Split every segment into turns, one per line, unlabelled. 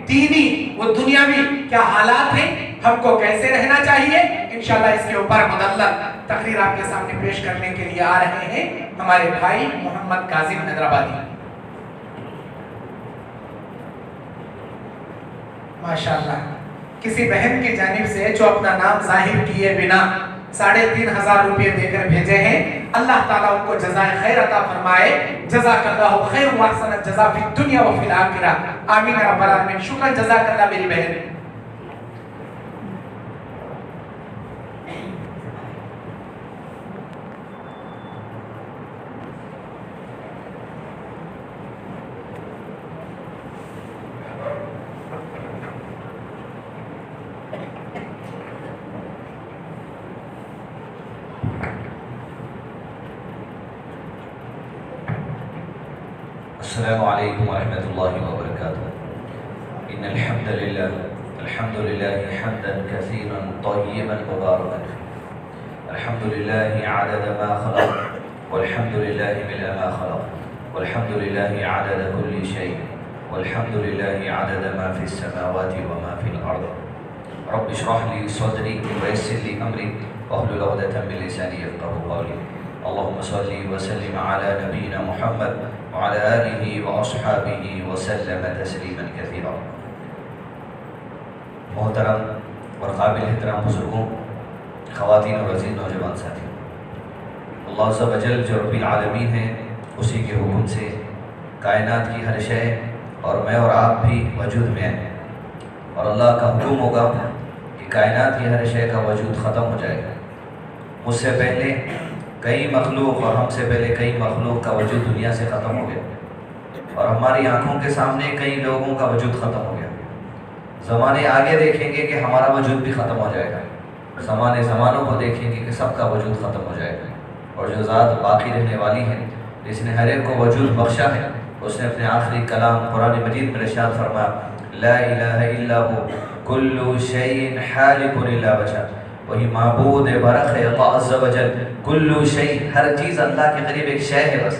दीनी व दुनियावी क्या हालात हैं, हमको कैसे रहना चाहिए, इंशाल्लाह इसके ऊपर मुदल्लल तकरीर आपके सामने पेश करने के लिए आ रहे हैं हमारे भाई मोहम्मद काजिम हैदराबादी। माशाअल्लाह, किसी बहन की जानिब से जो अपना नाम जाहिर किए बिना 3,500 रुपये देकर भेजे हैं, अल्लाह ताला उनको जज़ाए खैर अता फरमाए। जज़ाकल्लाहु खैर व अहसन जज़ा फिद दुनिया व फिल आखिरह। आमीन या रब्बल आलमीन। शुक्रन जज़ाकल्लाह मेरी बहन।
अस्सलामु अलैकुम वरहमतुल्लाहि वबरकातुहू। इन्नल हम्दुलिल्लाहि हम्दन कसीरन तय्यिबन मुबारकन फीह। अल्हम्दुलिल्लाहि अदद मा खलक़ वल्हम्दुलिल्लाहि मिलअ मा खलक़ वल्हम्दुलिल्लाहि अदद कुल्ली शै वल्हम्दुलिल्लाहि अदद मा फिस समावाति व मा फिल अर्द। रब्बि इश्रह ली सदरी व यस्सिर ली अमरी वहलुल उक़दतम मिन लिसानी यफ़क़हू क़ौली। अल्लाहुम्मा सल्लि व सल्लिम अला नबीना मुहम्मद व अला आलिहि व अस्हाबिहि व सल्लम तस्लीमन कसीरा। मोहतरम और काबिल एहतराम बुजुर्गों, ख़वातीन और अज़ीज़ नौजवान साथियों, अल्लाह अज़्ज़ व जल जो रब्बिल आलमीन है, उसी के हुक्म से कायनात की हर शय और मैं और आप भी वजूद में हैं। और अल्लाह का हुक्म होगा कि कायनात की हर शय का वजूद ख़त्म हो जाएगा। मुझसे पहले कई मखलूक और हमसे पहले कई मखलूक का वजूद दुनिया से ख़त्म हो गया और हमारी आँखों के सामने कई लोगों का वजूद ख़त्म हो गया। ज़माने आगे देखेंगे कि हमारा वजूद भी ख़त्म हो जाएगा। ज़मानों को देखेंगे कि सबका वजूद ख़त्म हो जाएगा। और जो ज़ात बाकी रहने वाली है, जिसने हर एक को वजूद बख्शा है, उसने अपने आखिरी कलाम कुरान मजीद में इरशाद फरमाया, ला इलाहा इल्ला हु कुल्लु शैइन हालिकुन इल्ला वजह। वही माबूद बरक़ है अल्लाह अज़्ज़ व जल। कुल्लु शै, हर चीज़ अल्लाह के करीब एक शय है बस।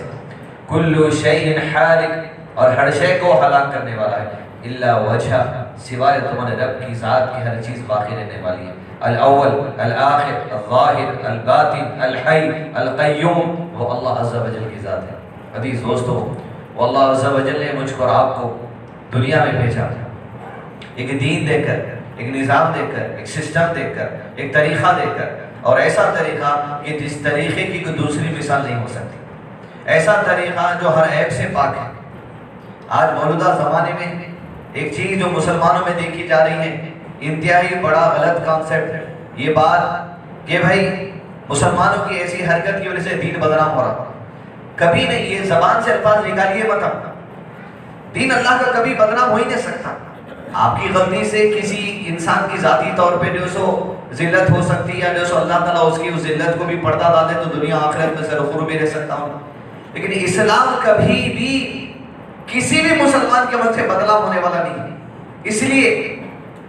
कुल्लु शैइन हालिक, और हर शय को हलाक करने वाला है। इल्ला वजह, सिवाय तुम्हारे रब की ज़ात की हर चीज़ बाकी रहने वाली है। अल अव्वल अल आखिर अल ज़ाहिर अल बातिन अल हई अल क़य्यूम, वो अल्लाह अज़्ज़ व जल की ज़ात है। अज़ीज़ दोस्तों, वो अल्लाह अज़्ज़ व जल ने मुझको और आपको दुनिया में भेजा एक दीन देकर, एक निज़ाम देकर, एक सिस्टम देकर, एक तरीक़ा देकर, और ऐसा तरीक़ा कि जिस तरीक़े की कोई दूसरी मिसाल नहीं हो सकती। ऐसा तरीक़ा जो हर ऐब से पाक है। आज मौजूदा ज़माने में एक चीज़ जो मुसलमानों में देखी जा रही है, इंतहाई बड़ा गलत कॉन्सेप्ट है ये बात कि भाई मुसलमानों की ऐसी हरकत की वजह से दीन बदनाम हो रहा। कभी नहीं, ये ज़बान से अल्फाज निकालिए मत। दीन अल्लाह का कभी बदनाम हो ही नहीं सकता। आपकी गलती से किसी इंसान की ज़ाती तौर पे जो सो ज़िल्लत हो सकती है, जो सो अल्लाह ताला उसकी उस ज़िल्लत को भी पर्दा डाले तो दुनिया आखिरत में सरखुर भी रह सकता हूँ। लेकिन इस्लाम कभी भी किसी भी मुसलमान के मन से बदलाव होने वाला नहीं है। इसलिए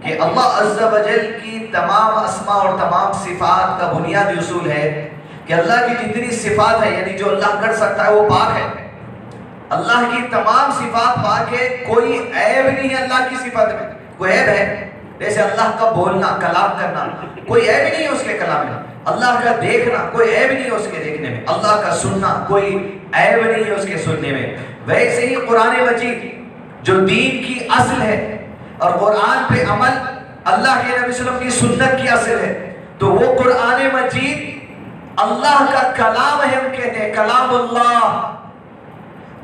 कि अल्लाह अज़्ज़ व जल की तमाम अस्मा और तमाम सिफ़ात का बुनियादी उसूल है कि अल्लाह की जितनी सिफ़ात है, यानी जो अल्लाह कर सकता है, वो पाक है। अल्लाह की तमाम सिफात पाक है, कोई ऐब नहीं है अल्लाह की सिफात में। कोई ऐब है? जैसे अल्लाह का बोलना, कलाम करना, कोई ऐब नहीं है उसके कलाम में। अल्लाह का देखना, कोई ऐब नहीं है उसके देखने में। अल्लाह का सुनना, कोई ऐब नहीं है उसके सुनने में। वैसे ही कुरान मजीद जो दीन की असल है और कुरान पे अमल अल्लाह के नबी सल्लल्लाहु अलैहि वसल्लम की सुन्नत की असल है, तो वो कुरान मजीद अल्लाह का कलाम है। हम कहते हैं कलामुल्लाह,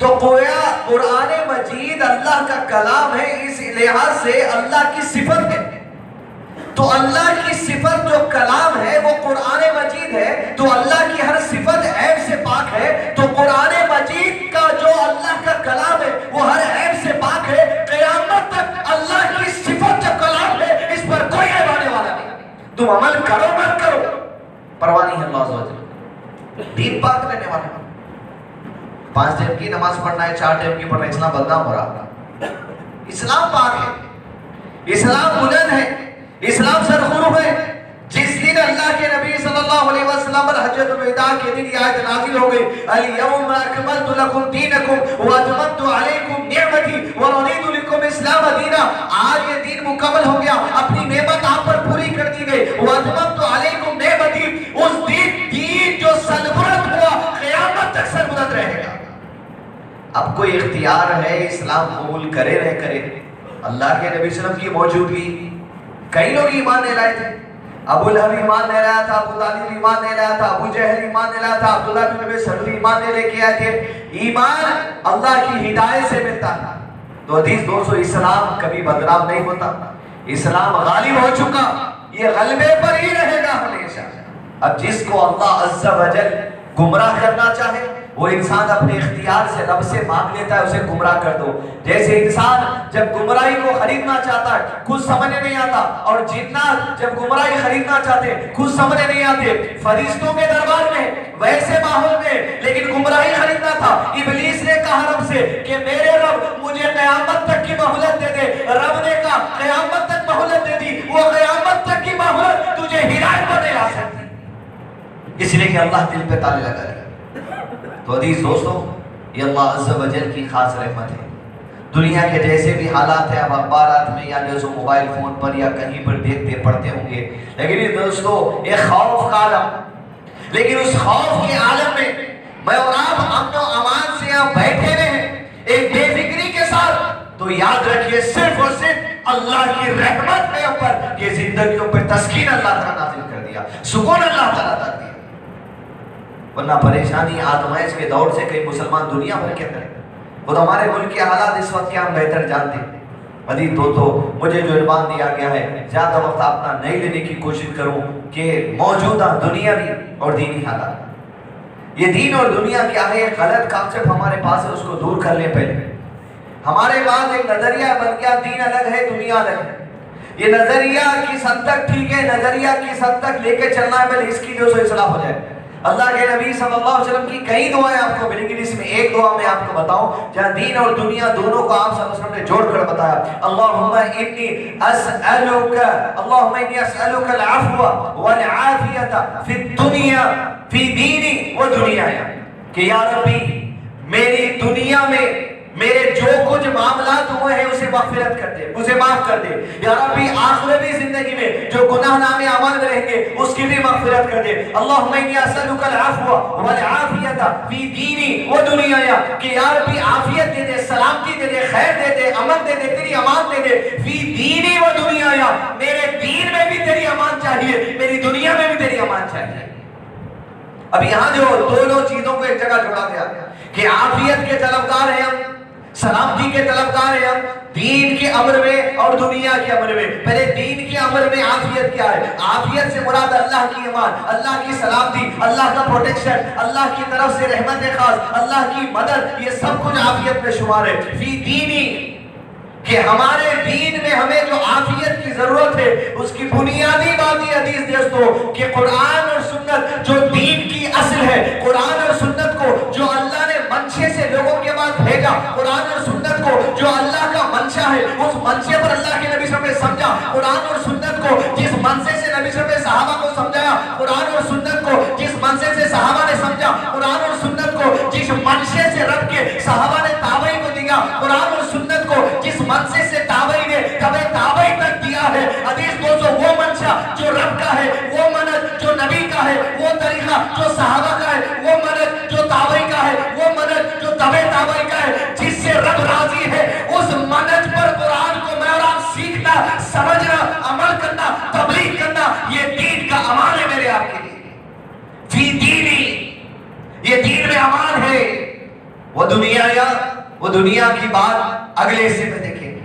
तो गोया कुरान मजीद अल्लाह का कलाम है, इस लिहाज से अल्लाह की सिफत है। तो अल्लाह की सिफत जो कलाम है वो कुरान मजीद है, तो अल्लाह की हर सिफत ऐब से पाक है। तो कुरान मजीद का जो अल्लाह का कलाम है वो हर ऐब से पाक है। क़यामत तक अल्लाह की सिफत जो कलाम है, इस पर कोई ऐब आने वाला नहीं। तुम अमल करो मत करो, परवाह नहीं है। अल्लाह दीन पाक रहने वाला। 5 टाइम की नमाज पढ़ना है, 4 टाइम की पढ़ना है, इस्लाम बदनाम हो रहा। इस्लाम पाक है, इस्लाम बुलंद है, इस्लाम सरखुर है। जिस दिन अल्लाह के नबी सल्लल्लाहु सल्लल्लाहु अलैहि वसल्लम पर हज्जतुल विदा के दिन ये आयत नाज़िल हो गई, अल यौमा अकमलतु लकुम दीनकुम व अतममतु अलैकुम निअमती व रदीतु लकुम इस्लाम दीना। आज ये दीन मुकम्मल हो गया, अपनी नेमत आप पर पूरी कर दी गई। व अतममतु अलैकुम निअमती, उस दीन जो सरबुलंद हुआ क़यामत तक सरबुलंद रहेगा। अब कोई इख्तियार है इस्लाम कबूल करे न करे, अल्लाह के नबी सल्लल्लाहु अलैहि वसल्लम की मौजूदगी कई लोग ईमान ले लाए थे। अबू लहब ईमान ले लाया था, अबू तालिब ईमान ले लाया था, अबू जहल ईमान ले लाया था, अब्दुल्लाह बिन उबई सलूल ईमान लेके आए थे। ईमान अल्लाह की हिदायत से मिलता है। तो हदीस दोस्तों, इस्लाम कभी बदनाम नहीं होता, इस्लाम गालिब हो चुका, ये गलबे पर ही रहेगा हमेशा। अब जिसको अल्लाह अज़्ज़ा वजल गुमराह करना चाहे वो इंसान अपने इख्तियार से रब से मांग लेता है, उसे गुमराह कर दो। जैसे इंसान जब गुमराही को खरीदना चाहता है, कुछ समझ नहीं आता, और जिन्नात जब गुमराही खरीदना चाहते कुछ समझ नहीं आते, फरिश्तों के दरबार में वैसे माहौल में लेकिन गुमराही खरीदना था। इब्लीस ने कहा रब से कि मेरे रब मुझे क़यामत तक की मोहलत दे दे। रब ने कहा क़यामत तक मोहलत दे दी, वो क़यामत तक की मोहलत तुझे हिदायत पर नहीं ला सकती, इसलिए कि अल्लाह दिल पे ताले लगा दिया। तो अजीज दोस्तों, ये अल्लाह अज़्ज़ा वजल की खास रहमत है। दुनिया के जैसे भी हालात है, अब अखबारात में या जो मोबाइल फोन पर या कहीं पर देखते पढ़ते होंगे, लेकिन ये दोस्तों एक खौफ का आलम, लेकिन उस खौफ के आलम में मैं और आप अमन और अमान से यहाँ बैठे हुए हैं एक बेफिक्री के साथ, तो याद रखिए सिर्फ और सिर्फ अल्लाह की रहमत के ऊपर, ये जिंदगियों पर तस्कीन अल्लाह ताला नाज़िल कर दिया, सुकून अल्लाह ताला दे दिया। वरना परेशानी आजमाइश के दौर से कई मुसलमान दुनिया भर के अंदर, वो तो हमारे मुल्क के हालात इस वक्त क्या हम बेहतर जानते हैं। अजीज दोस्तों, मुझे जो इल्माम दिया गया है ज़्यादा वक्त अपना नहीं लेने की कोशिश करूं कि मौजूदा दुनियावी और दीनी हालात, ये दीन और दुनिया क्या है, गलत कांसेप्ट हमारे पास है, उसको दूर कर लें। पहले हमारे पास एक नजरिया बन गया, दीन अलग है दुनिया अलग है। ये नजरिया किस हद तक ठीक है, नजरिया किस हद तक लेके चलना है, पहले इसकी जो इस्लाह हो जाए। अल्लाह के नबी सल्लल्लाहु अलैहि वसल्लम की कई दुआएं आपको मिलेंगी, इसमें एक दुआ मैं आपको बताऊं जहां दीन और दुनिया दोनों को आप सल्लल्लाहु अलैहि वसल्लम ने जोड़कर बताया। अल्लाहुम्मा इन्नी अस्अलुका, अल्लाहुम्मा इन्नी अस्अलुका अल-अफ़्व वल आफ़ियता फ़िद दुनिया फ़ी दीनी व दुनियाया, कि या रब्बी मेरी दुनिया में मेरे जो कुछ मामलात हुए हैं उसे मग़फ़िरत कर दे, उसे माफ कर दे। या रब्बी आखिरती जिंदगी में जो गुनाह नामे अमल में रहेंगे उसकी भी मग़फ़िरत कर दे। अल्लाहुम्मा इन्नी अस्अलुका अल-अफ़्व वल आफ़ियता फ़ी दीनी व दुनियाया, कि या रब्बी आफियत दे दे, सलामती दे दे, खैर दे दे, अमन दे दे, तेरी अमान दे दे। फ़ी दीनी व दुनियाया, मेरे दीन में भी तेरी अमान चाहिए, मेरी दुनिया में भी तेरी अमान चाहिए। अब यहाँ जो दोनों चीजों को एक जगह जोड़ा गया कि आफियत के तलबगार हैं हम, सलामती के तलबगार हैं हम, दीन के अमर में और दुनिया के अमर में। पहले दीन के अमर में आफियत क्या है? आफियत से मुराद अल्लाह की ईमान, अल्लाह की सलामती, अल्लाह का प्रोटेक्शन, अल्लाह की तरफ से रहमत खास, अल्लाह की मदद, ये सब कुछ आफियत में शुमार है। फी दीनी, कि हमारे दीन में हमें जो आफियत की जरूरत है उसकी बुनियादी बात ये हदीस दोस्तों कि कुरान और सुन्नत जो दीन की असल है, कुरान और सुन्नत को जो अल्लाह ने मंशे से लोगों के पास भेजा, कुरान और सुन्नत को जो अल्लाह का मंशा है उस मंशे पर अल्लाह के नबी सल्लल्लाहु अलैहि वसल्लम ने समझा। कुरान और सुन्नत को जिस मंशे से नबी सल्लल्लाहु अलैहि वसल्लम ने सहाबा को समझाया, कुरान और सुन्नत को जिस मंशे से सहाबा ने समझा, कुरान और सुन्नत को जिस मंशे से रब के सहाबा ने ताबई को दिया, कुरान और सुन्नत को जिस मंशे से ताबई ने कभी ताबई तक दिया है। हदीस दोस्तों वो मंशा जो रब का है, वो मनज जो नबी का है, वो तरीका जो सहाबा का है, वो मनज जो ताबई का है, वो मनज जो तबे ताबई का है, जिससे रब राजी है उस मनज पर कुरान को मैं और आप सीखना, समझना, अमल करना, तबलीग करना, ये दीन का अमान है मेरे आपके लिए। फी दीनी, ये दीन में अमान है। वो दुनिया या वो दुनिया की बात अगले हिस्से में देखेंगे।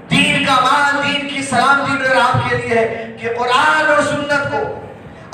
दीन का मान, दीन की सलामती मेरे आपके लिए है कि कुरान और सुन्नत को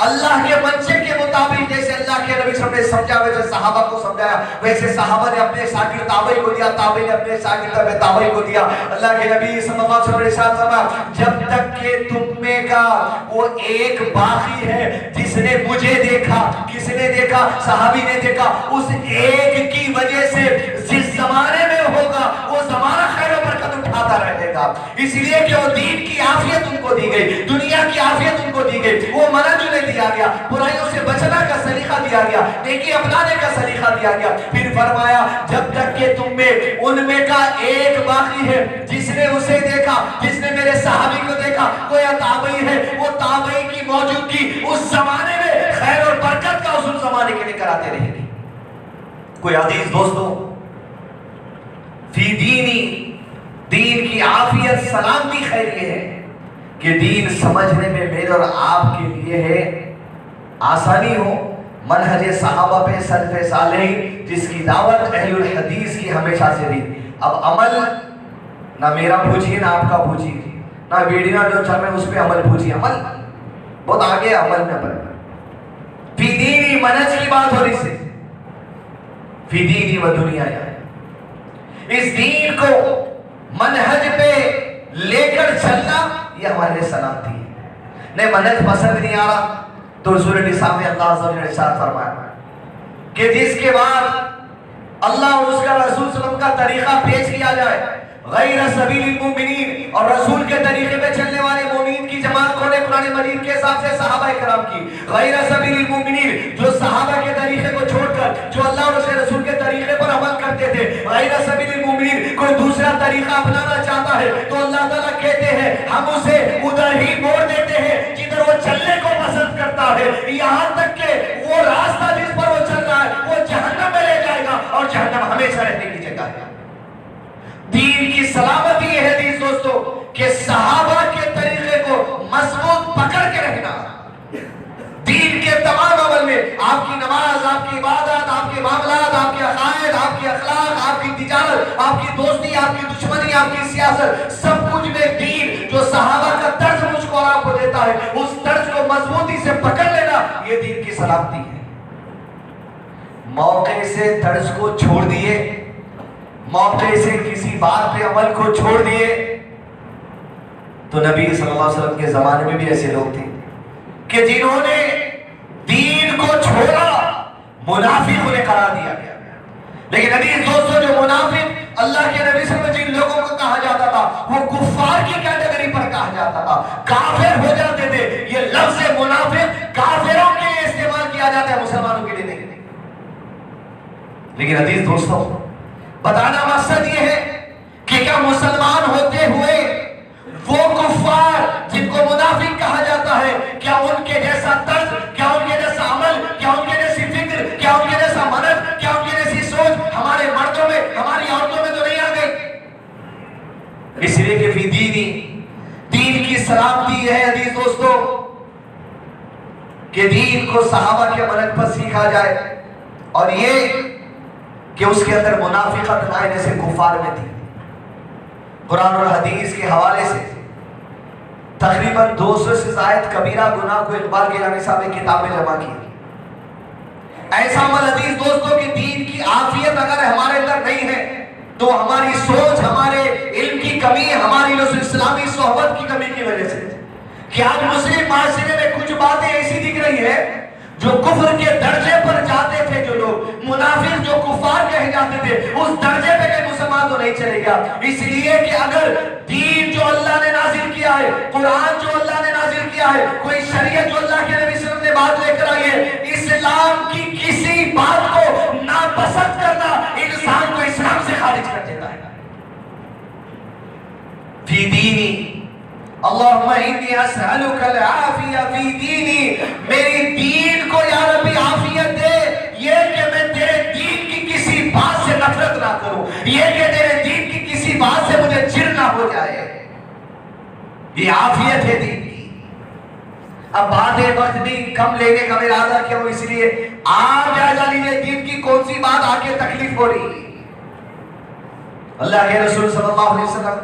अल्लाह के मंशे के मुताबिक जैसे अल्लाह के नबी सल्लल्लाहु अलैहि वसल्लम ने समझा, वैसे सहाबा को समझाया, वैसे सहाबा ने अपने शागिर्द ताबई को दिया, ताबई ने अपने शागिर्द ताबई को दिया। अल्लाह के नबी सल्लल्लाहु अलैहि वसल्लम ने इरशाद फरमाया, जब तक के तुम में का वो एक बाकी है जिसने मुझे देखा, किसने देखा? सहाबी ने देखा। उस एक की वजह से जिस जमाने में होगा वो जमाना खैर बरकत उठाता रहेगा। जाएगा, इसलिए कि वो दीन की आफियत उनको दी गई, दुनिया की आफियत उनको दी गई, वो मनहज उन्हें दिया गया, बुराइयों से बचना का सलीका दिया गया, नेकी अपनाने का सलीका दिया गया। फिर फरमाया जब तक कि तुम में उनमें का एक बाकी है, जिसने उसे देखा, जिसने मेरे सहाबी को देखा, कोई ताबई है, वो ताबई की मौजूदगी उस जमाने में खैर और बरकत का उस जमाने के लिए कराते रहेगी। कोई अजीज दोस्तों, फी दीनी, दीन की आफियत सलामती खैर ये है कि दीन समझने में मेरे और आपके लिए है आसानी हो। मनहज सहाबा पे सल्फ़े सालेह जिसकी दावत अहलुल हदीस की हमेशा से रही। अब अमल ना मेरा पूछिए ना आपका पूछिए, ना वीडियो जो चल रहे उस पर अमल पूछिए, अमल बहुत आगे अमल में बढ़। फी दीनी मनहज की बात हो रही से, फी दीनी व दुनिया, इस दीन को मनहज पे लेकर चलना ये हमारे लिए सलामती है। नहीं मनहज पसंद नहीं आ रहा तो सूरह निसा में अल्लाह ने इरशाद फरमाया कि जिसके बाद अल्लाह और उसका रसूल सल्लल्लाहु अलैहि वसल्लम का तरीका पेश किया जाए, गैर सबीलिल मुमिनीन, और रसूल के तरीके पे चलने वाले मोमिन की जमात को ने कुरान मजीद के हिसाब से सहाबा किराम की, गैर सबीलिल मुमिनीन जो सहाबा के तरीके को छोड़कर जो अल्लाह और उसके रसूल के तरीके पर अमल करते थे, गैर सबीलिल मुमिनीन कोई दूसरा तरीका अपनाना चाहता है तो अल्लाह ताला कहते हैं हम उसे उधर ही मोड़ देते हैं जिधर वो चलने को पसंद करता है, यहाँ तक के वो रास्ता जिस पर वो चल रहा है वो जहन्नम में ले जाएगा और जहन्नम हमेशा रहने की जगह है। दीन की सलामती है हदीस दोस्तों कि सहाबा के तरीके को मजबूत पकड़ के रखना। दीन के तमाम अमल में आपकी नमाज, आपकी इबादत, आपके मामलात, आपके अकायद, आपके अखलाक, आपकी तिजारत, आपकी दोस्ती, आपकी दुश्मनी, आपकी सियासत, सब कुछ में दीन जो सहाबा का तर्ज मुझको और आपको देता है उस तर्ज को मजबूती से पकड़ लेना ये दीन की सलामती है। मौके से तर्ज को छोड़ दिए, मौके से किसी बात पे अमल को छोड़ दिए, तो नबी सल्लल्लाहु अलैहि वसल्लम के जमाने में भी ऐसे लोग थे कि जिन्होंने दीन को छोड़ा, मुनाफिक उन्हें करार दिया गया। लेकिन अजीज दोस्तों जो मुनाफिक अल्लाह के नबी सल्लल्लाहु अलैहि वसल्लम जिन लोगों को कहा जाता था वो कुफ्फार की कैटेगरी पर कहा जाता था, काफिर हो जाते थे। ये लफ्ज़ मुनाफिक काफिरों के लिए इस्तेमाल किया जाता है, मुसलमानों के लिए नहीं। लेकिन अजीज दोस्तों बताना मकसद ये है कि क्या मुसलमान होते हुए वो कुफ्फार जिनको मुनाफिक कहा जाता है, क्या उनके जैसा तर्ज, क्या उनके जैसा अमल, क्या उनके जैसी फिक्र, क्या उनके जैसा मनहज, क्या उनके जैसी सोच हमारे मर्दों में, हमारी औरतों में तो नहीं आ गई। इसलिए कि फी दीनी, दीन की सलामती है अजीज दोस्तों कि दीन को सहाबा के मनहज पर सीखा जाए और ये कि उसके अंदर मुनाफिकत ना जैसे कुफार में थी। कुरान और हदीस के हवाले से तकरीबन 200 से ज्यादा कबीरा गुनाह को इकबाल गिलानी साहब ने किताब में जमा की। ऐसा अमल अजीज दोस्तों की दीन की आफियत अगर हमारे अंदर नहीं है तो हमारी सोच, हमारे इल्म की कमी, हमारी इस्लामी सोहबत की कमी की वजह से कि आज मुस्लिम माशरे में कुछ बातें ऐसी दिख रही है जो कुफ्र के दर्जे पर जाते थे, जो लोग मुनाफिक जो कुफार कहे जाते थे उस दर्जे पे कोई मुसलमान तो नहीं चलेगा। इसलिए कि अगर दीन जो अल्लाह ने नाजिल किया है, कुरान जो अल्लाह ने नाजिल किया है, कोई शरीयत जो अल्लाह के नबी सल्लल्लाहु अलैहि वसल्लम ने बात लेकर आई है, इस्लाम की किसी बात को नापसंद करना इंसान को इस्लाम से खारिज कर देता है। फी दीनी अल्लाहुम्मा इन्नी अस्अलुकल आफिया फी दीनी, मेरी दीन को या रब्बी आफियत दे, ये कि मैं तेरे दीन की किसी बात से नफरत ना करूं, ये कि तेरे दीन की किसी बात से मुझे चिढ़ ना हो जाए, ये आफियत है दीन की। अब बातें वक्त भी कम लेने का मेरा इरादा क्यों, इसलिए आप जायजा लीजिए दीन की कौन सी बात आके तकलीफ हो रही है। अल्लाह के रसूल सल्लल्लाहु अलैहि वसल्लम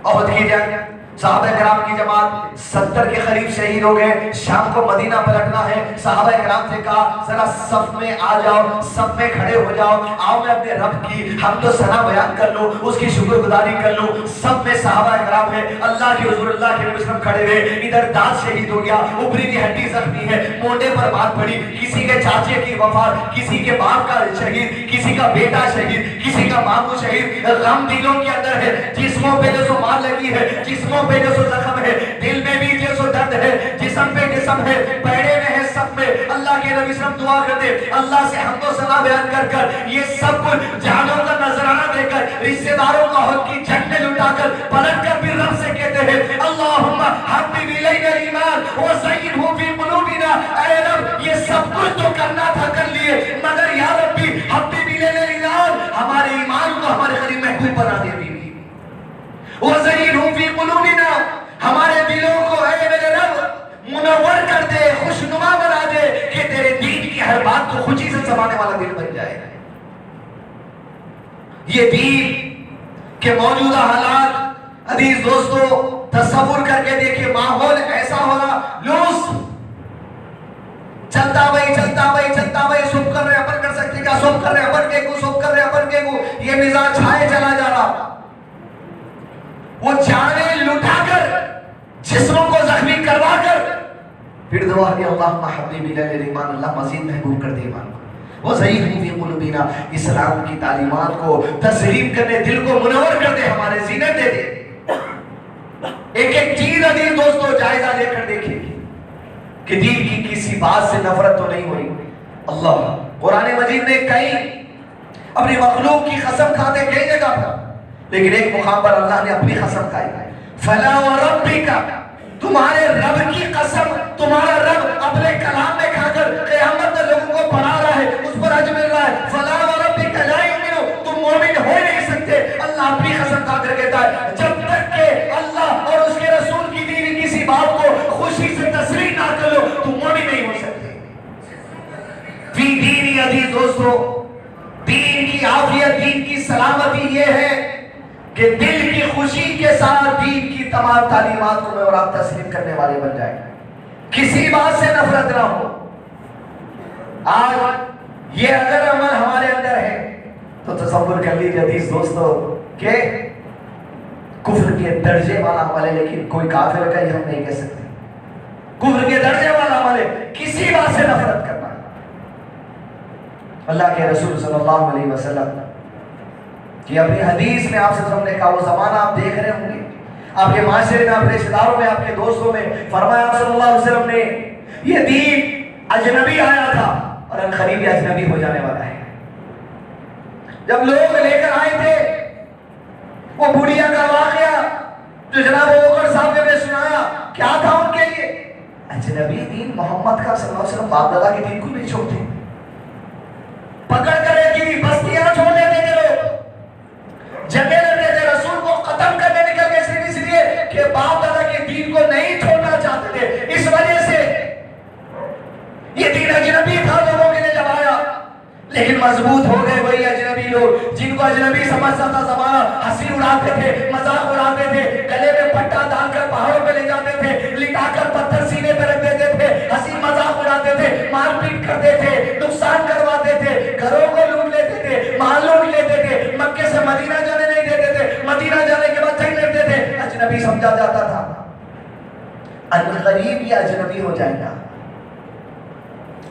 औहद की जंग, सहाबा किराम की जमात 70 के करीब शहीद हो गए, शाम को मदीना पलटना है। सहाबा किराम से कहा जरा सफ में आ जाओ, सफ में खड़े हो जाओ, आओ मैं अपने रब की हम तो सना बयान कर लो, उसकी शुक्रगुजारी कर लो। सब में सहाबा किराम है, अल्लाह के हुजूर अल्लाह के नबी सल्लल्लाहु अलैहि वसल्लम खड़े हुए। इधर दांत शहीद हो गया, ऊपरी की हड्डी जख्मी है, मोटे पर बात पड़ी, किसी के चाचे की वफात, किसी के बाप का शहीद, किसी का बेटा शहीद, किसी का मामू शहीद। गम दिलों के अंदर है, जिस्मों पे जो मार लगी लगी है, जिस्मों पे जो सो जख्म है, दिल में भी जो सो दर्द है, जिस्म पे जिस्म है, पैरे में है, सब में। अल्लाह के नबी सल्लल्लाहु अलैहि वसल्लम दुआ करते, अल्लाह से हमको सना बयान कर कर ये सब कुछ जानों का नजराना देकर, रिश्तेदारों का हक की झंड में लुटाकर पलट कर फिर रब से कहते हैं अल्लाहुम्मा हब्बिब इलैना ईमान व ज़य्यिनहु फी क़ुलूबिना। ऐ रब ये सब कुछ तो करना था कर लिए, मगर या रब्बी हब्बिब इलैना ईमान, हमारे ईमान को हमारे करीब महबूब बना दे बीवी। व ज़य्यिनहु फी क़ुलूबिना, हमारे दिलों को ऐ मेरे रब मुनव्वर कर दे, खुशनुमा बना दे कि तेरे दीन की हर बात को खुशी से समाने वाला दिल बन जाए। ये दीन के मौजूदा हालात अजीज दोस्तों तस्वुर करके देखिए, माहौल ऐसा हो रहा लूज, चलता भाई सुब कर रहे अपन कर सकते क्या, सुब कर रहे अपन के को, सुब कर रहे अपन के को, ये मिजाज छाए चला जा रहा। वो जाने लुटाकर जिस्मों को जख्मी करवाकर फिर दुआ कि अल्लाहुम्मा हब्बिब इलैना ईमान, अल्लाह मजीद महबूब कर दे ईमान को। वो ज़य्यिनहु फी क़ुलूबिना, इस्लाम की तालीमात को तस्लीम करने, दिल को मुनव्वर कर दे, हमारे जीनत दे दे। एक एक चीज अजीज दोस्तों जायजा लेकर देखिए कि दीन की किसी बात से नफरत तो नहीं हो रही। अल्लाह कुरान मजीद ने कई अपनी मखलूक की कसम खाते कई जगह पर, लेकिन एक मुकाम पर अल्लाह ने अपनी कसम खाई, फला व रब्बिका, तुम्हारे रब की कसम, तुम्हारा रब अपने कलाम में खाकर क़यामत में लोगों को पढ़ा रहा है, उस पर अज मिल रहा है। फला व रब्बिका ला युमिनू, तुम मोमिन हो नहीं सकते। अल्लाह अपनी कसम खाकर कहता है जब तक के अल्लाह और उसके रसूल की दी हुई किसी बात को खुशी से तस्लीम ना कर लो, तुम मोमिन नहीं हो सकते। फी दीन अजीज दोस्तों, दीन की आफियत, दीन की सलामती ये है कि दिल की खुशी के साथ दीन की तमाम तालीमात को मैं और आप तस्लीम करने वाले बन जाए, किसी बात से नफरत ना हो। आज ये अगर अमल हमारे अंदर है तो तसव्वुर कर लीजिए अजीज दोस्तों के कुफ्र के दर्जे वाला अमल है, लेकिन कोई काफिर का ही हम नहीं कह सकते। कुफ्र के दर्जे वाला अमल है किसी बात से नफरत करना। अल्लाह के रसूल सल्लल्लाहु अलैहि वसल्लम कि अपनी हदीस में आपसे हमने कहा, वो जमाना आप देख रहे होंगे आपके माशरे में, अपने रिश्तेदारों में, आपके दोस्तों में, फरमाया सल्लल्लाहु अलैहि वसल्लम ने ये दीन अजनबी आया था और अनकरीब अजनबी हो जाने वाला है। जब लोग लेकर आए थे वो बुढ़िया का वाकया जो जनाब ओकर साहब ने सुनाया, क्या था उनके लिए अजनबी दीन मोहम्मद का सल्लल्लाहु अलैहि वसल्लम बाप दादा के दीन को नहीं छोड़ते, पकड़ कर की बस्तियां छोड़ देते थे, लोग जगह लेते थे, रसूल को खत्म करने निकल गए सिर्फ इसलिए कि बाप दादा के दीन को नहीं छोड़ना चाहते थे। इस वजह से ये दीन अजनबी था लोगों के लिए जब आया, लेकिन मजबूत हो गए वही अजनबी लोग जिनको अजनबी समझता था जमाना। हंसी उड़ाते थे, मजाक उड़ाते थे, गले में पट्टा डालकर पहाड़ों पे ले जाते थे, लिटाकर पत्थर सीने पे रख देते थे, हंसी मजाक उड़ाते थे, मारपीट करते थे, नुकसान करवाते थे, घरों को लूट लेते थे, माल लूट लेते थे, मक्के से मदीना जाने नहीं देते थे, मदीना जाने के बाद चल लेते थे। अजनबी समझा जाता था। अनकरीब ये अजनबी हो जाएगा,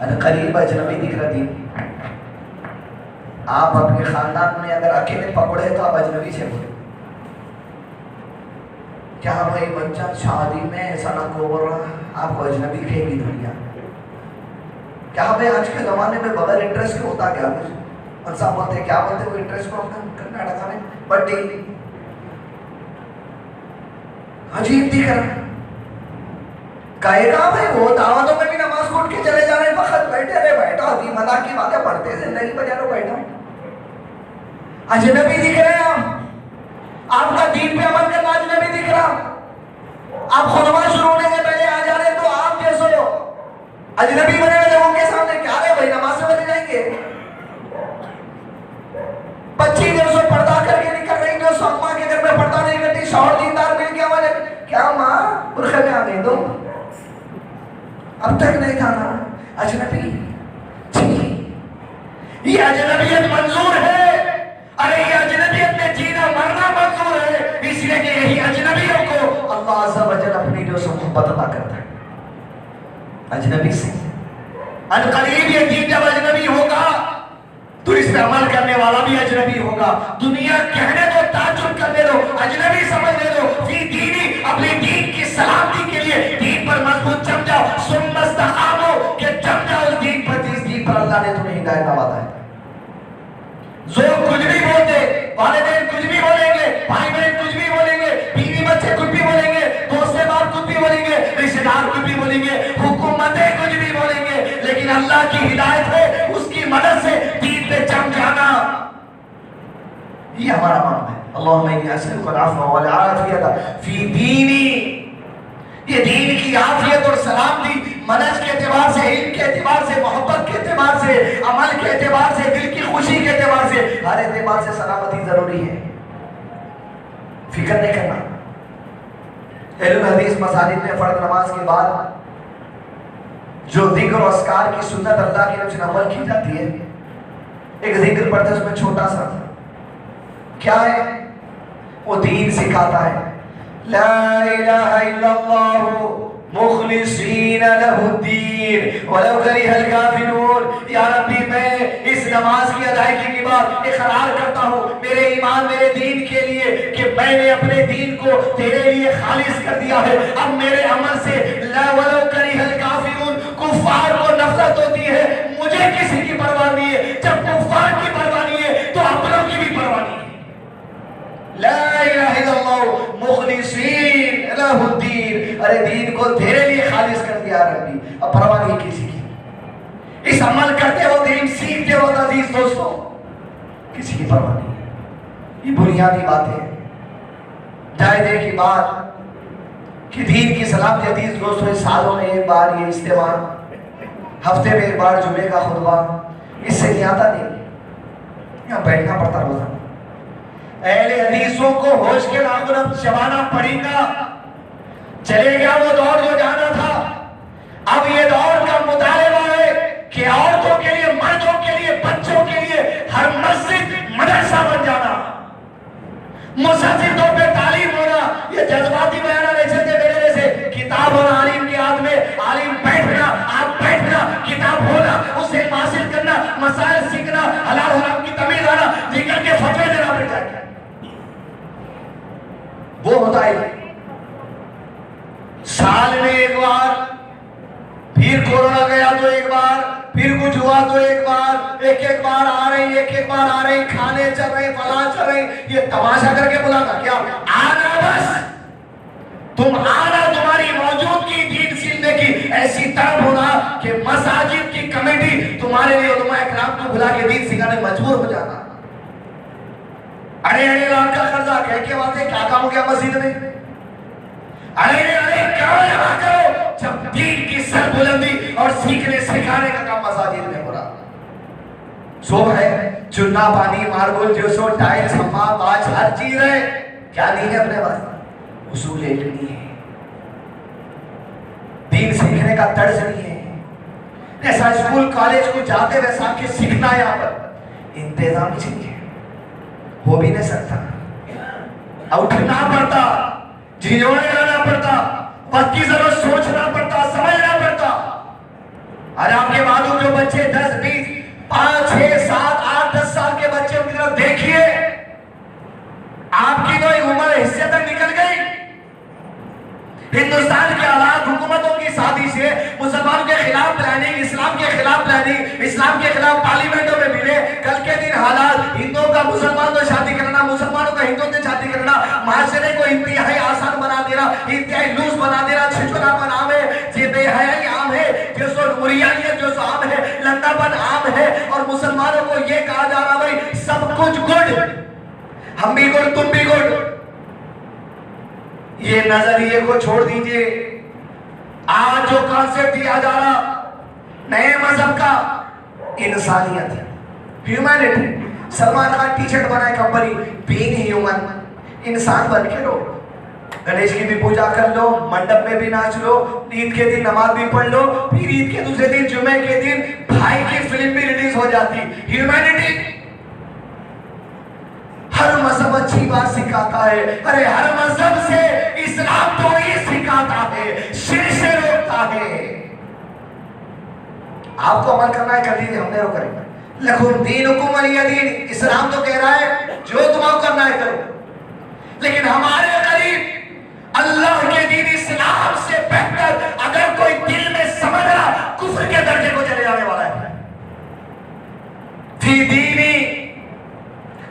अनकरीब अजनबी दिख रहा थी। आप अपने खानदान में अगर अकेले पकड़े तो आप अजनबी से बोले, क्या भाई बच्चा शादी में ऐसा ना को बोल रहा, आपको अजनबी कहेगी दुनिया। क्या भाई आज के जमाने में बगैर इंटरेस्ट के होता क्या कुछ, और सब बोलते क्या बोलते वो इंटरेस्ट को कर्नाटक में बड्डी, अजीब दिख रहा। कहेगा भाई वो दावतों में भी नमाज उठ के चले जा रहे हैं, वक्त बैठे रहे, बैठा होती मजाक की बातें पढ़ते, जिंदगी बजा लो, बैठा अजनबी दिख रहे हैं आप, आपका दीन पे अमल करना अजनबी दिख रहा। आप खुतबा शुरू होने से पहले आ जा रहे तो आप जैसे अजनबी बने लोगों के सामने, क्या रहे भाई नमाज से बने जाएंगे। 25 दिन से पर्दा करके निकल रही, जो अम्मा के घर में पर्दा नहीं करती, शौहर दीनदार मिल गया वाले, क्या माँ बुरखे में आ गई दो, अब तक नहीं था ना अजनबी। ये अजनबियत मंजूर है, अरे ये अजनबियत में जीना मरना मंजूर है, इसलिए कि यही अजनबियों को अल्लाह अज़्ज़ा व जल अपनी जो से मोहब्बत अता करता है अजनबी से। अनकरीब ये दीन जब अजनबी होगा तो इस पे अमल करने वाला भी अजनबी होगा। दुनिया कहने दो, ताज्जुब करने दो, अजनबी समझने दो, वालिदैन कुछ भी बोलेंगे, भाई बहन कुछ भी बोलेंगे, बीवी बच्चे कुछ भी बोलेंगे, दोस्त बाप कुछ भी बोलेंगे, रिश्तेदार कुछ भी बोलेंगे, हुकूमतें कुछ भी बोलेंगे, लेकिन अल्लाह की हिदायत है, उसकी मदद से दीन पे जम जाना, ये हमारा मामला है। अल्लाहुम्मा इन्नी अस्अलुकल अफ़्व वल आफ़ियत फी दीनी, ये दीन की आफियत और सलामती मनज के एतबार से, इल्म के एतबार से, मोहब्बत के एतबार से, अमल के एतबार से, दिल की खुशी के एतबार से, हर एतबार से सलामती जरूरी है। फिक्र नहीं करना। अहलुल हदीस मसाजिद में फर्द नमाज के बाद जो जिक्र और अस्कार की सुन्नत अल्लाह की तरफ से अमल की जाती है, एक जिक्र पढ़ते हैं उसमें छोटा सा क्या है, वो दीन सिखाता है। ला इलाहा इल्लल्लाहु मुखलिसीना लहुद्दीन वलौ करिहल काफिरून। या रब्बी, मैं इस नमाज की अदायगी के बाद इकरार करता हूँ मेरे ईमान, मेरे दीन के लिए कि मैंने अपने दीन को तेरे लिए खालिस कर दिया है। अब मेरे अमल से ला वलौ करिहल काफिरून, कुफ्फार को नफरत होती है, मुझे किसी की परवाह नहीं है। जब कुफ्फार की परवाह नहीं है तो अपनों की भी परवाह नहीं है। ला इलाहा इल्लल्लाहु मुखलिसीन लहुद्दीन, अरे दीन को तेरे लिए खालिस कर दिया रब्बी, अब परवाह नहीं किसी की। इस अमल करते वक्त, इल्म सीखते वक्त अजीज दोस्तों, किसी की परवाह नहीं। ये बुनियादी बातें हैं। जायदे की बात कि दीन की सलामती अजीज दोस्तों, इस सालों में एक बार ये इज्तिमा, हफ्ते में एक बार जुमे का खुतबा, इससे नहीं आता नहीं, यहाँ बैठना पड़ता रोजाना। अहले हदीसों को होश के नाखून अब चबाना पड़ेगा। चले गया वो दौर जो जाना था, अब ये दौर का मुतालिबा है कि औरतों के लिए, मर्दों के लिए, बच्चों के लिए हर मस्जिद मदरसा बन जाना, मस्जिदों पे तालीम होना। ये जज्बाती बयान नहीं सकते मेरे जैसे, किताब होना आलिम के हाथ में, आलिम बैठना, आप बैठना, किताब होना, उससे हासिल करना, मसाइल सीखना, हलाल हराम की तमीज आना, जिक्र के फतवे देना पड़ जाएगा। वो होता है साल में एक बार, फिर कोरोना गया तो एक बार, फिर कुछ हुआ तो एक बार, एक बार आ रही, एक बार आ रही, खाने चल रहे, फला चल रहे, ये तमाशा करके बुलाना क्या? आना बस, तुम आना, तुम्हारी मौजूदगी दीन सीखने की ऐसी तरफ होना कि मसाजिद की कमेटी तुम्हारे लिए उलमा इकराम को बुला के दीन सिखाने मजबूर हो जाना। अरे लाख का कर्जा कह के बातें, क्या काम हो गया मस्जिद में? अरे क्या जमा करो, जब दीन की सरबुलंदी और सीखने सिखाने का काम मसाजिद में हो रहा। सो है चुन्ना, पानी, मार्बल, जोसो, टाइल्स, हम्माम, आज हर चीज है, क्या नहीं है अपने पास? उसूल इल्मी है, दीन सीखने का तर्ज नहीं है। ऐसा स्कूल कॉलेज को जाते वैसा के सीखना, यहाँ पर इंतजाम चाहिए, हो भी नहीं सकता। उठना पड़ता, झिझोड़े लाना पड़ता, वक्त की जरूरत सोचना पड़ता, समझना पड़ता। और आपके मालूम जो बच्चे 10, 20, 5, 6, 7, 8, 10 साल के बच्चे की तरफ देखिए, आपकी तो एक उम्र हिस्से तक निकल गई। हिंदुस्तान के हालात, हुकूमतों की साजिश से मुसलमानों के खिलाफ प्लानिंग, इस्लाम के खिलाफ प्लानिंग, इस्लाम के खिलाफ पार्लियामेंटों में मिले। कल के दिन हालात, हिंदुओं का मुसलमान से शादी करना, मुसलमानों का हिंदुओं से शादी करना, माशरे को इंतहाई आसान बना देना, इंतहाई लूज बना देना, छिछोरापन आम है, बेहयाई आम है, जो सो मुरियानियत जो सो आम है, लंडापन आम है, और मुसलमानों को ये कहा जा रहा भाई सब कुछ गुड, हम भी गुड, तुम भी गुड। ये नजरिए को छोड़ दीजिए। आज जो कॉन्सेप्ट दिया जा रहा नए मजहब का, इंसानियत, humanity. Salman Khan T shirt बनाए कंपनी, बीइंग ह्यूमन, इंसान बन के रहो। गणेश की भी पूजा कर लो, मंडप में भी नाच लो, ईद के दिन नमाज भी पढ़ लो, फिर ईद के दूसरे दिन जुमे के दिन भाई की फिल्म भी रिलीज हो जाती। ह्यूमैनिटी। हर मजहब अच्छी बात सिखाता है, अरे हर मजहब से इस्लाम तो ही सिखाता है, शिर्क से रोकता है। आपको अमल करना है, कर दीजिए, हमने रोक करेंगे। लकुम दीनुकुम वलिय दीन, इस्लाम तो कह रहा है जो तुम्हें करना है करो। लेकिन हमारे करीब अल्लाह के दीन इस्लाम से बेहतर अगर कोई दिल में समझ रहा, कुफ्र के दर्जे को चले जाने वाला है। फी दीनी,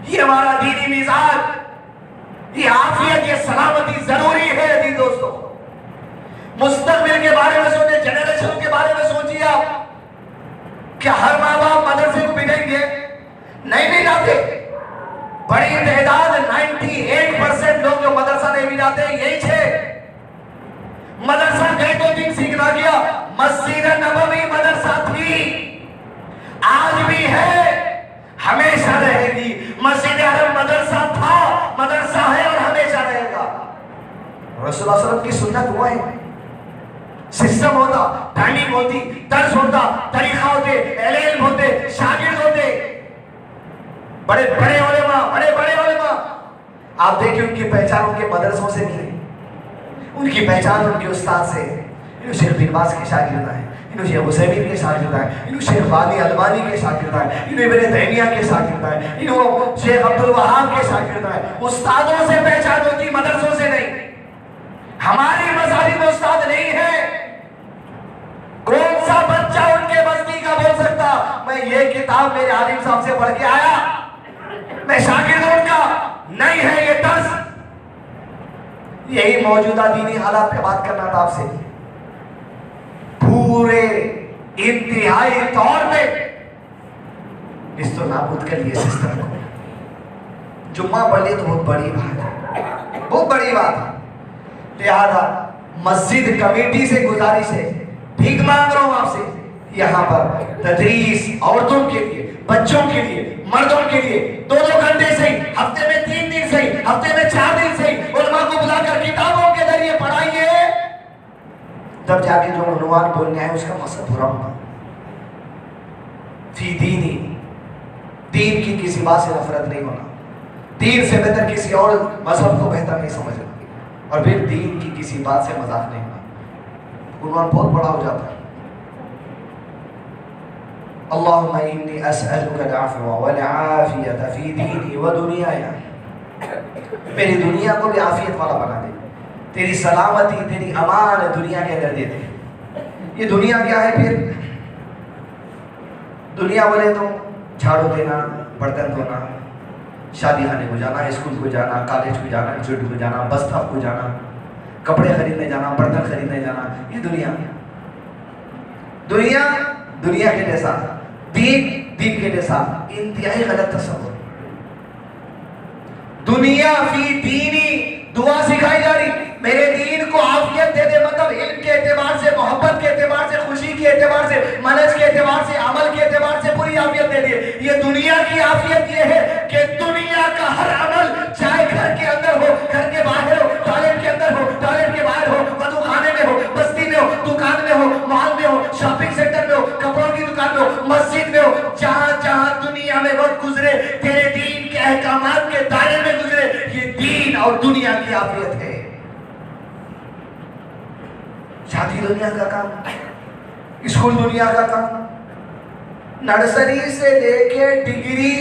ये हमारा दीनी
क्या हर माँ बाप मदरसे को बिठाएंगे? नहीं भी जाते। बड़ी तादाद 98% लोग जो मदरसा नहीं भी जाते यही थे। मदरसा गए तो दिन सीखना गया। मस्जिद नबवी मदरसा थी, आज भी है, हमेशा रहेगी। मस्जिद हरम मदरसा था, मदरसा है और हमेशा रहेगा। रसूलुल्लाह सल्लल्लाहु अलैहि वसल्लम की सुन्नत हुआ है। सिस्टम होता, टाइमिंग होती, दर्स होता, तरीका होते, इल्म होते, शागिर्द होते, बड़े बड़े उलेमा, बड़े बड़े उलेमा। आप देखिए उनकी पहचान उनके मदरसों से नहीं, उनकी पहचान उनके उस्ताद से। इन्हों शेख बिन बाज के शागिर्द हैं, इन्हों शेख हुसैमीन के शागिर्द हैं, इन्हों शेख बानी अलबानी के शागिर्द हैं, इन्हों इब्न तैमिया के शागिर्द हैं, इन्हों शेख अब्दुल वहाब के शागिर्द हैं। उस्तादों से पहचान होती, मदरसों से नहीं। हमारी मसाजिद में उस्ताद नहीं है। कौन सा बच्चा उनके बस्ती का बोल सकता मैं ये किताब मेरे आलिम साहब से पढ़ के आया, मैं शागिर्द उनका? नहीं है ये दर्स। यही मौजूदा दीनी हालात पे बात करना था आपसे। पूरे इंतहाई तौर पे इस तो नाबूद कर लिए सिस्टम को। जुम्मा पढ़ लिए तो बहुत बड़ी बात है, बहुत बड़ी बात है। लिहाजा मस्जिद कमेटी से गुजारिश है, भीख मांग रहा हूं आपसे, यहाँ पर तदरीस औरतों के लिए, बच्चों के लिए, मर्दों के लिए 2-2 घंटे सही, हफ्ते में 3 दिन सही, हफ्ते में 4 दिन सही, उलमा को बुलाकर किताबों के जरिए पढ़ाइए। तब जाके जो उन्वान बोलने है उसका मकसद पूरा होगा। फी दीनी, दीन की किसी बात से नफरत नहीं होना, दीन से बेहतर किसी और मजहब को बेहतर नहीं समझना, और फिर दीन की किसी बात से मजाक नहीं होना। उन्वान बहुत बड़ा हो जाता है। अल्लाहुम्मा इन्नी अस्अलुका अल-अफ़्व वल आफ़ियत फ़ी दीनी व दुनियाया। मेरी दुनिया को भी आफियत वाला बना दे, तेरी सलामती, तेरी अमान दुनिया के अंदर दे दे। ये दुनिया क्या है फिर? दुनिया बोले तो झाड़ू देना, बर्तन धोना, शादी खाने को जाना, स्कूल को जाना, कॉलेज को जाना, इंस्टीट्यूट को जाना, बस स्टॉप को जाना, कपड़े खरीदने जाना, बर्तन खरीदने जाना, ये दुनिया। दुनिया दुनिया के जैसा, दीन दीन के जैसा, इंतहाई गलत तस्वुर। दुनिया फी दीनी, दुआ सिखाई जा रही, मेरे दीन को आफियत दे दे, मतलब इल्म के एतबार से, मोहब्बत के एतबार से, खुशी के एतबार से, मनज के एतबार से, अमल के एतबार से पूरी आफियत दे दे। ये दुनिया की आफियत ये है कि दुनिया का हर अमल, चाहे घर के अंदर हो, घर के बाहर हो, टॉयलेट के अंदर हो, टॉयलेट के बाहर हो, वजू खाने में हो, बस्ती में हो, दुकान में हो, मॉल में हो, शॉपिंग सेंटर में हो, कपड़ों की दुकान में हो, मस्जिद में हो, जहां जहां दुनिया में वक्त गुजरे तेरे दीन के अहकामात के दायरे में गुजरे। ये दीन और दुनिया की आफियत है। शादी दुनिया का काम, स्कूल दुनिया का काम, नर्सरी से लेके डिग्री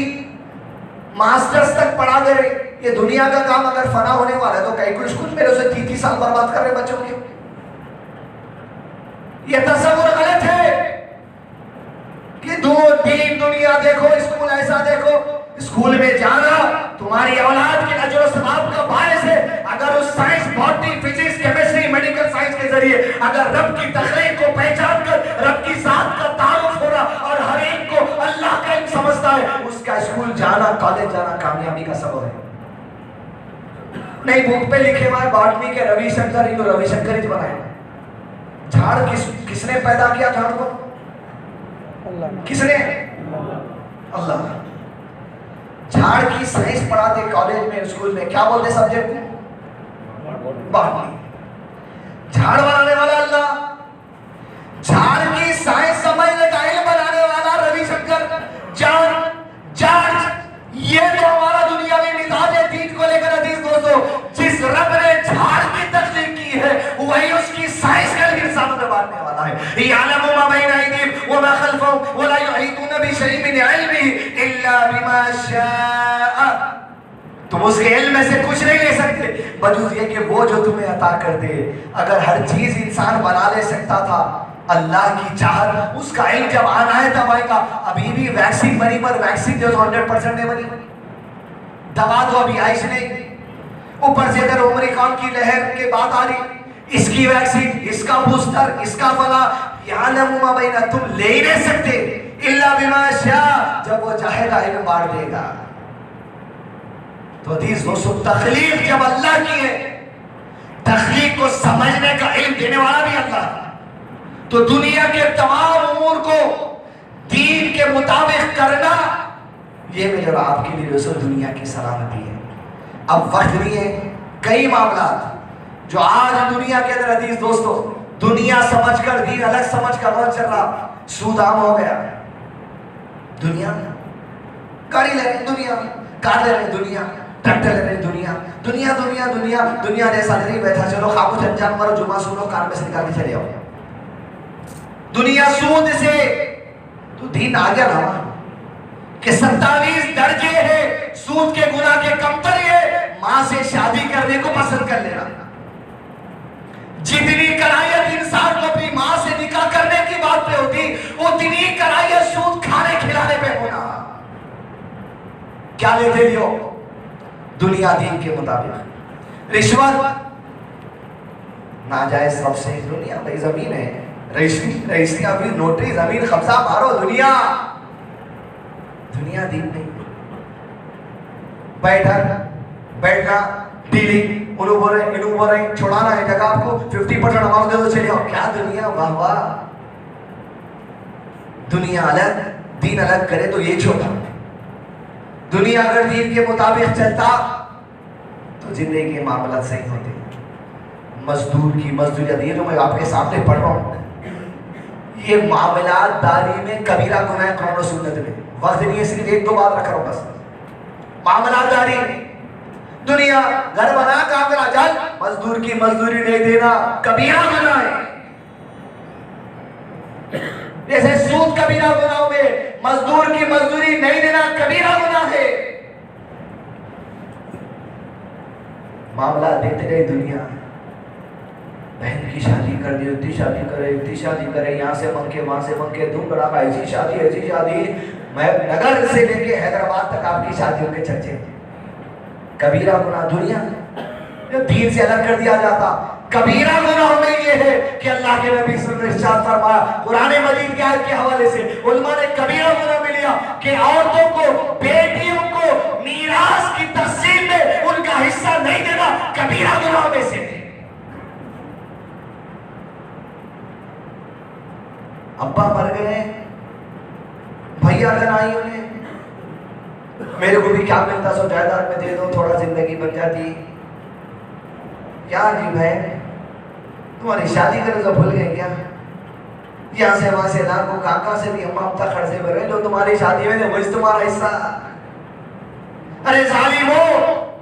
मास्टर्स तक पढ़ा दे रहे, ये दुनिया का काम। अगर फना होने वाला है तो कई कुछ स्कूल मेरे उसे 30 साल बर्बाद कर रहे बच्चों के। ये तस्वीर गलत है कि दीन दुनिया देखो, स्कूल ऐसा देखो। स्कूल में जाना तुम्हारी औलाद के अजर सवाब का बायस है। अगर उस science, botany, physics, chemistry, medical science के जरिए अगर रब की तखलीक को पहचान कर रब की जात का तारुफ हो रहा और हर एक को अल्लाह का इल्म समझता है, उसका स्कूल जाना, कॉलेज जाना कामयाबी का सबब है। नहीं बुक पे लिखे हुआ है बॉटनी के रविशंकर, इनको रविशंकर ही बनाए। झाड़ किसने पैदा किया? झाड़ को किसने? अल्लाह। झाड़ की साइंस पढ़ाते कॉलेज में, स्कूल में, क्या बोलते सब्जेक्ट को? बॉटनी। झाड़ बनाने वाला अल्लाह, झाड़ की साइंस समझने का इल्म बनाने वाला रविशंकर, जॉर्ज। ये तो हमारा दुनियावी मिजाज है दीन को लेकर। हदीस दोस्तों, जिस रब ने झाड़ की तख्लीक की है वही उसकी साइंस का भी इंसान में बांटने वाला है। यालमु मा बैना अयदीहिम व मा खल्फहुम व ला युहीतूना बिशैइन मिन इल्मिही इल्ला बिमा शाअ। तुम उसके इल्म में से कुछ नहीं ले सकते बजूज ये कि वो जो तुम्हें अता कर दे। अगर हर चीज इंसान बना ले सकता था, अल्लाह की चाहत, उसका इल्म जब आना है तब आएगा। अभी भी वैक्सीन बनी, पर वैक्सीन जो 100% नहीं बनी, दवा तो अभी आई नहीं। ऊपर से इधर ओमिक्रॉन की लहर के बाद आ रही, इसकी वैक्सीन, इसका बूस्टर, इसका फला। यालमु मा बैना, तुम ले ही नहीं सकते इल्ला बिमा शाअ, जब वो चाहेगा इल्म बांट देगा। तो हदीस दोस्तों, तखलीक जब अल्लाह की है, तखलीक को समझने का इल्म देने वाला भी अल्लाह है। तो दुनिया के तमाम उमूर को दीन के मुताबिक करना, ये मेरे और आपके लिए दोस्तों दुनिया की सलामती है। अब वक्त नहीं है, कई मामला जो आज दुनिया के अंदर हदीस दोस्तों, दुनिया समझकर दीन अलग समझकर वह चल रहा, सूद आम हो गया। दुनिया गाड़ी ले रहे दुनिया, कार ले रहे दुनिया, ट्रैक्टर ले रहे दुनिया, दुनिया दुनिया दुनिया दुनिया जैसा नहीं बैठा, चलो खामोश अनजान मरो, जुमा सुनो, कार में से निकाल के चले आओ। दुनिया सूद से, तो दीन आ गया ना कि 27 दर्जे है सूद के गुनाह के, कमतर है मां से शादी करने को पसंद कर लेना। जितनी करायत इंसान को अपनी मां से निकाह करने की बात पे होती, उतनी करायत सूद खाने खिलाने पे होना। क्या लेते लियो दुनिया दीन के मुताबिक, रिश्वत नाजायज सबसे, दुनिया भाई जमीन है, रईसियां भी नोटरी, जमीन कब्जा मारो, दुनिया दुनिया दीन नहीं। बैठना डीलिंग, उन्हों बोल रहे इन्हों बोल रहे, छुड़ाना है जगह आपको 50% अमाउंट दे दो चले आओ। क्या दुनिया, वाह वाह। दुनिया अलग दीन अलग करे तो ये छोटा। दुनिया अगर दीन के मुताबिक चलता तो जिंदगी के मामला सही होते। मजदूर की मजदूरियत, ये तो मैं आपके सामने पढ़ रहा हूं, ये मामलात दारी में कबीरा गुनाह है कुरान और सुन्नत में। वक्त नहीं है, सिर्फ एक दो बात रख रहा हूं बस। मामलात दारी, दुनिया घर बना काम करा, चल मजदूर की मजदूरी नहीं देना कबीरा गुनाह है। जैसे सूद कबीरा गुनाह में, मजदूर की मजदूरी नहीं देना कबीरा गुनाह है। मामला देते रहे दुनिया, बहन की शादी कर दी, इतनी शादी करे, इतनी शादी करे, यहाँ से मंगे वहां से मंगे, धूम धड़ाका, ऐसी शादी। मैं नगर से लेके हैदराबाद तक आपकी शादियों के चर्चे। कबीरा गुनाह दुनिया दीन से अलग कर दिया जाता। कबीरा गुनाह में ये है कि अल्लाह के नबी सल्लल्लाहु अलैहि वसल्लम ने फरमाया कुरान मजीद की आयत के हवाले से, उलमा ने कबीरा गुनाह में लिया कि औरतों को, बेटियों को मीरास की तकसीम में उनका हिस्सा नहीं देना कबीरा गुनाह में से। अब्बा मर गए, भैया आई उन्हें, मेरे को भी क्या मिलता सो जायदाद में दे दो, थोड़ा जिंदगी बन जाती। क्या अजीब है, तुम्हारी शादी करे तो भूल गए क्या? यहाँ से वहां से लाखों काका से भी अम्मा अब तक खर्चे भरे, जो तुम्हारी शादी में वही तुम्हारा हिस्सा। अरे जालिमो,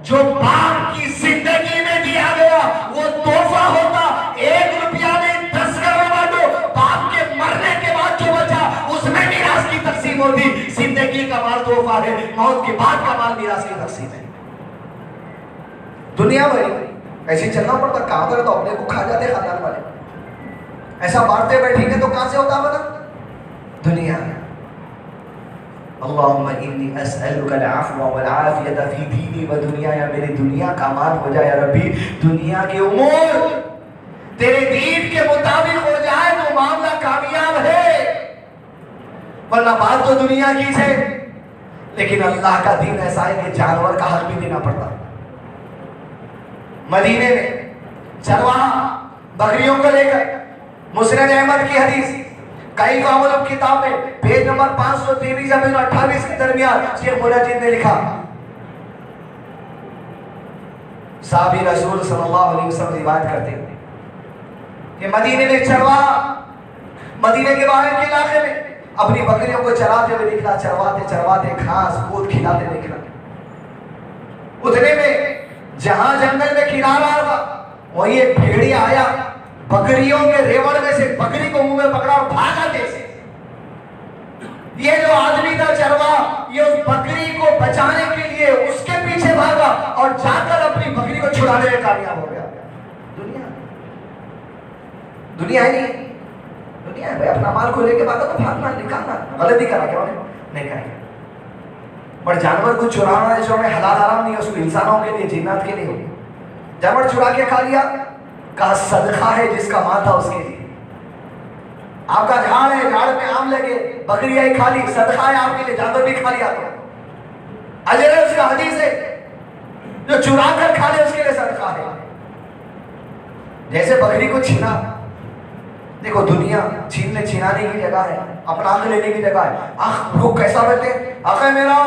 जो बाप की जिंदगी में दिया गया वो तोहफा होता। 1 रुपया में 10 करोड़ बांटो, बाप के मरने के बाद जो बचा उसमें मीरास की तकसीम होती। जिंदगी का माल तोहफा है, मौत के बाद का माल मीरास की तकसीम है। दुनिया में ऐसे चलना पड़ता, कहां करे तो अपने को खा जाते खानदान वाले। ऐसा बांटते बैठेंगे तो कहां से होता बना दुनिया। अल्लाहुम्मा इन्नी अस्अलुका अल-अफ़्व वल आफ़ियत फ़ी दीनी व दुनिया, या मेरी दुनिया का मान हो जाए या रब्बी, दुनिया के उमूर तेरे दीन के मुताबिक हो जाए तो मामला कामयाब है, वरना बात तो दुनिया की है। लेकिन अल्लाह का दीन ऐसा है कि जानवर का हक भी देना पड़ता। मदीने में चरवाहा बकरियों को लेकर, मुस्लिम अहमद की हदीस, कई कामुल किताब में पेज नंबर 523 या 28 के दरमियान शेख मुनज्जिद ने लिखा, साहबी रसूल सल्लल्लाहु अलैहि वसल्लम रिवायत करते हैं कि मदीने में चरवाहा मदीने के बाहर के इलाके में अपनी बकरियों को चराते हुए दिखला, चरवाते घास फूस खिलाते दिखला। उतने में जहां जंगल में खिला रहा था वही एक भेड़िया आया, बकरियों के रेवड़ में से बकरी को मुंह में पकड़ा और भागा जैसे। ये जो आदमी था चरवा, ये उस बकरी को बचाने के लिए उसके पीछे भागा और जाकर अपनी बकरी को छुड़ाने में कामयाब हो गया। दुनिया है नहीं, दुनिया है भाई। अपना माल को लेके भागा तो भागना, निकालना, गलती करा क्या नहीं करेंगे। पर जानवर को चुराना जो में हलाल हराम नहीं है, उसको इंसानों के लिए, जिन्नात के लिए हो। जानवर चुरा के खा लिया, कहा सदका है जिसका माल था उसके लिए। आपका झाड़ है, झाड़ में आम लगे, बकरी आई खा ली, सदका है आपके लिए, जानवर भी खा लिया तो अजर है उसका। हदीस है जो चुरा कर खा ले उसके लिए सदका है। जैसे बकरी को छीना, देखो दुनिया छीनने छिनाने की जगह है, अपना हक लेने की जगह है। आख लोग कैसा बैठे, हक है मेरा,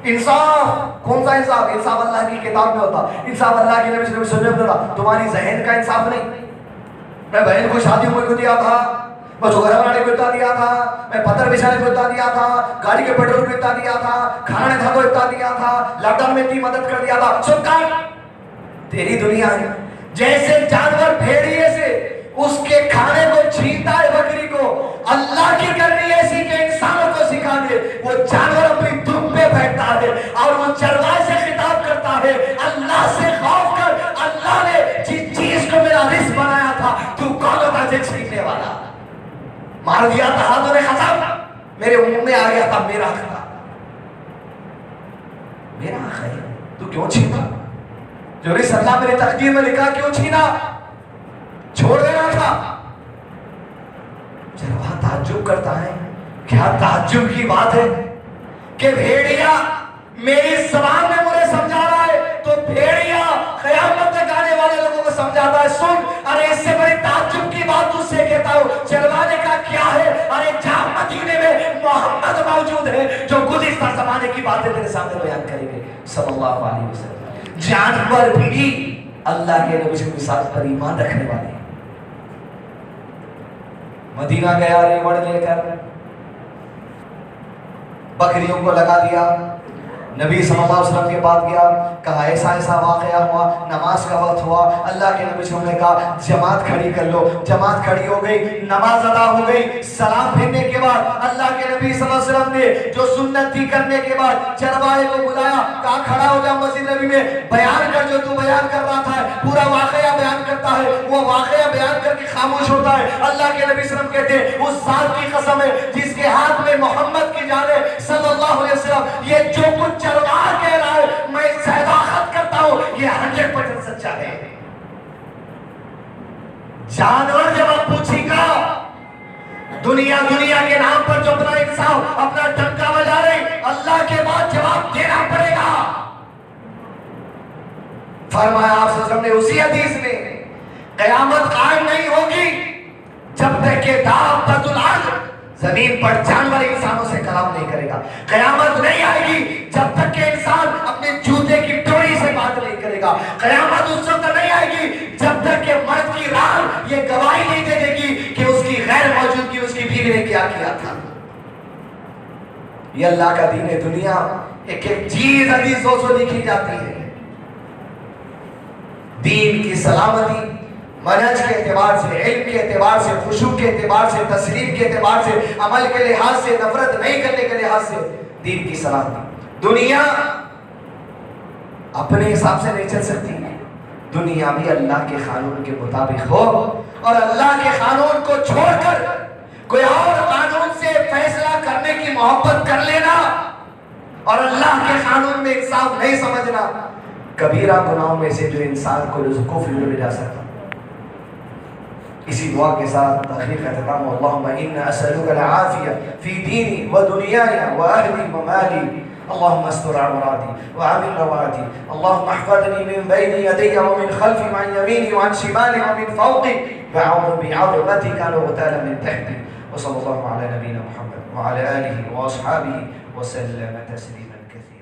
इंसाफ। कौन सा इंसाफ? इंसाफ अल्लाह की किताब में होता, इंसाफ अल्लाह के नबी सल्लल्लाहु अलैहि वसल्लम ने बोला। तुम्हारी जहन का इंसाफ नहीं। मैं बहन को शादी में क्यों दिया था, मैं घर बनाने को इतना दिया था, मैं पत्थर बिछाने को इतना दिया था, गाड़ी के पेट्रोल को इतना दिया था, खाना नहीं था तो इतना दिया था, लॉकडाउन में इतनी मदद कर दिया था। सब तेरी दुनिया है। जैसे जानवर भेड़िए से उसके खाने को छीनता है बकरी को, अल्लाह की करनी ऐसी कि इंसानों को सिखा दे। वो जानवर अपनी धूप पे बैठता है और वो चरवाहे से खिताब करता है, अल्लाह से खौफ कर, अल्लाह ने जिस चीज को मेरा रिस्क बनाया था तू कौन होता है छीनने वाला। मार दिया था हाथों ने खत्म, मेरे मुंह में आ गया था मेरा हक था, मेरा हक है, तू क्यों छीना? जो रिस्क अल्लाह मेरी तकदीर में लिखा क्यों छीना? छोड़ देना था। चरवाहा ताज्जुब करता है, क्या ताज्जुब की बात है कि भेड़िया मेरी जबान में मुझे समझा रहा है तो भेड़िया क़यामत तक आने वाले लोगों को समझाता है। सुन, अरे इससे बड़ी ताज्जुब की बात तुझसे कहता हूं। चरवाने का क्या है? अरे जहां मदीने में मोहम्मद मौजूद है जो गुज़िश्ता ज़माने की बातें तेरे सामने बयान करेंगे सल्लल्लाहु अलैहि वसल्लम। जानवर भी अल्लाह के नबी के साथ पर ईमान रखने वाले। मदीना गया रेवड़ लेकर, बकरियों को लगा दिया, नबी सल्लल्लाहु अलैहि वसल्लम के पास गया, कहा ऐसा ऐसा वाकया हुआ, नमाज का वक्त हुआ, अल्लाह के नबी सल्लल्लाहु अलैहि वसल्लम ने कहा जमात खड़ी कर लो। जमात खड़ी हो गई, नमाज अदा हो गई। सलाम फेरने के बाद अल्लाह के नबी सल्लल्लाहु अलैहि वसल्लम ने जो सुन्नत थी करने के बाद चरवाहे को बुलाया, कहा खड़ा हो जा मस्जिद नबी में, बयान कर जो तू बयान कर रहा था। पूरा वाकया बयान करता है, वो वाकया बयान करके खामोश होता है। अल्लाह के नबी सल्लल्लाहु अलैहि वसल्लम कहते हैं उस जात की कसम है जिसके हाथ में मोहम्मद की जान है सल्लल्लाहु अलैहि वसल्लम, ये जो कुछ चरवाहा कह रहा है मैं सदाकत करता हूं, ये 100% सच्चा है। जानवर जब आप पूछेगा दुनिया के नाम पर जो अपना इंसाफ अपना डंका बजा रहे, अल्लाह के बाद जवाब देना पड़ेगा। फरमाया आप सल्लल्लाहु अलैहि वसल्लम ने उसी हदीस में, क़यामत कायम नहीं होगी जब तक के दाब्बतुल अर्ज़, जमीन पर जानवर इंसानों से कलाम नहीं करेगा। कयामत नहीं आएगी जब तक के इंसान अपने जूते की टोरी से बात नहीं करेगा। कयामत उस वक्त नहीं आएगी जब तक के मर्द की राह ये गवाही नहीं दे देगी कि उसकी गैर मौजूदगी उसकी बीवी ने क्या किया था। ये अल्लाह का दीन है। दुनिया एक एक चीज हदीसों से लिखी जाती है। दीन की सलामती मनहज के एतबार से, इल्म के एतबार से, खुशू के एतबार से, तस्लीम के एतबार से, अमल के लिहाज से, नफरत नहीं करने के लिहाज से दीन की सलामती। दुनिया अपने हिसाब से नहीं चल सकती। दुनिया भी अल्लाह के कानून के मुताबिक हो, और अल्लाह के कानून को छोड़कर कोई और कानून से फैसला करने की मोहब्बत कर लेना और अल्लाह के कानून में इंसाफ नहीं समझना कबीरा गुनाहों में से जो इंसान को कुफ्र में ले जा सकता। इसी दुआ के साथ तहरीर का इख्तिताम। अल्लाहुम्मा इन्ना असअलुका अल-आफिया फी दीनी व दुनियाया व अहली व माली। अल्लाहुम्मा अस्tur औराती व आमिन रवाती। अल्लाहुम्मा अहफ़ज़नी मिन बैनि यदैया व मिन ख़ल्फ़ी व अन यमीनी व अन शिमाली व मिन फ़ौक़ी व अऊज़ु बिअज़मतिका अन उग़्ताला मिन तहती। व सल्लल्लाहु अला नबीना मुहम्मद व अला आलिहि व अस्हाबिहि व सल्लम तस्लीमन कसीरा।